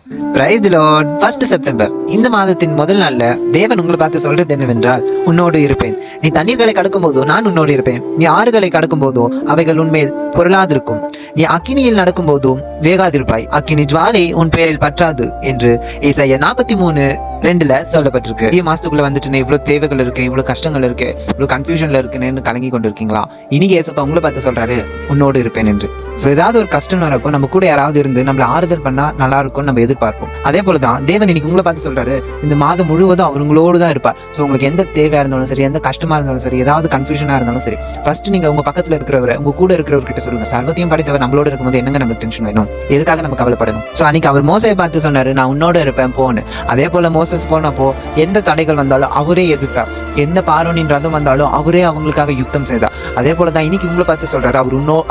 Praise the Lord. 1 September இந்த மாதத்தின் முதல் நாள்ல தேவன் உங்களை பார்த்து சொல்றது என்னவென்றால், உன்னோடு இருப்பேன். நீ தண்ணீர்களை கடக்கும் போதோ நான் உன்னோடு இருப்பேன். நீ ஆறுகளை கடக்கும் போதோ அவைகள் உன்மேல் பொருளாதிருக்கும். நீ அக்கினியில் நடக்கும் போதும் வேகாதிருப்பாய். அக்கினி ஜுவாலை உன் பேரில் பற்றாது என்று ஏசாயா 43:2 சொல்லப்பட்டிருக்கு. இந்த மாசத்துக்குள்ள வந்துட்டு இவ்வளவு தேவைகள் இருக்கு, இவ்வளவு கஷ்டங்கள் இருக்கு, இவ்வளவு கன்ஃபியூஷன்ல இருக்குன்னு கலங்கி கொண்டு இருக்கீங்களா? இன்னைக்கு ஏசப்பா உங்களை பார்த்து சொல்றாரு, உன்னோடு இருப்பேன் என்று. ஸோ ஏதாவது ஒரு கஷ்டம் வரப்போ நம்ம கூட யாராவது இருந்து நம்மள ஆறுதல் பண்ணா நல்லா இருக்கும்னு நம்ம எதிர்பார்ப்போம். அதே போலதான் தேவன் இன்னைக்கு உங்களை பார்த்து சொல்றாரு, இந்த மாதம் முழுவதும் அவர் உங்களோடு தான் இருப்பார். ஸோ உங்களுக்கு எந்த தேவையா இருந்தாலும் சரி, எந்த கஷ்டமா இருந்தாலும் சரி, ஏதாவது கன்ஃபியூஷனா இருந்தாலும் சரி, ஃபர்ஸ்ட் நீங்க உங்க பக்கத்துல இருக்கிறவரை, உங்க கூட இருக்கிறவர்கிட்ட சொல்லுங்க, சர்வத்தையும் படைத்தவர் நம்மளோட இருக்கும்போது என்னங்க நமக்கு டென்ஷன் வேணும், எதுக்காக நம்ம கவலைப்படணும்? ஸோ அன்னைக்கு அவர் மோசையை பார்த்து சொன்னாரு, நான் உன்னோட இருப்பேன் போன்னு. அதே போல மோசஸ் போனப்போ எந்த தடைகள் வந்தாலும் அவரே எதிர்த்தார். எந்த பார்வோனின் ரதம் வந்தாலும் அவரே அவங்களுக்காக யுத்தம் செய்தார். அதே போலதான் இன்னைக்கு உங்களை பார்த்து சொல்றாரு,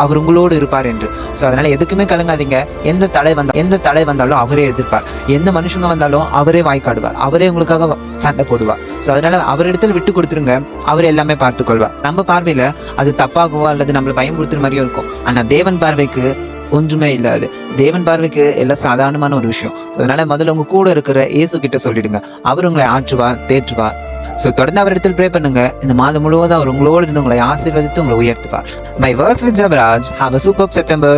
அவர் உங்களோடு இருப்பார் என்று. ஸோ அதனால எதுக்குமே கலங்காதீங்க. எந்த தடை வந்தாலும் அவரே எதிர்ப்பார். எந்த மனுஷங்க வந்தாலும் அவரே வாய்க்காடுவார். அவரே உங்களுக்காக சண்டை போடுவார். ஸோ அதனால அவரிடத்துல விட்டு கொடுத்துருங்க, அவர் எல்லாமே பார்த்துக்கொள்வார். நம்ம பார்வையில அது தப்பாகவோ அல்லது நம்மளை பயன்படுத்துற மாதிரியும் இருக்கும். ஆனா தேவன் பார்வைக்கு ஒன்றுமே இல்லாது. தேவன் பார்வைக்கு எல்லாம் சாதாரணமான ஒரு விஷயம். அதனால முதல்ல உங்க கூட இருக்கிற இயேசு கிட்ட சொல்லிடுங்க, அவர் உங்களை ஆற்றுவார், தேற்றுவார். ஸோ தொடர்ந்து அவரிடத்தில் ப்ரே பண்ணுங்க. இந்த மாதம் முழுவதும் அவர் உங்களோடு இருந்து உங்களை ஆசீர்வதித்து உங்களை உயர்த்துவார். My work with Jebaraj. Have a superb September.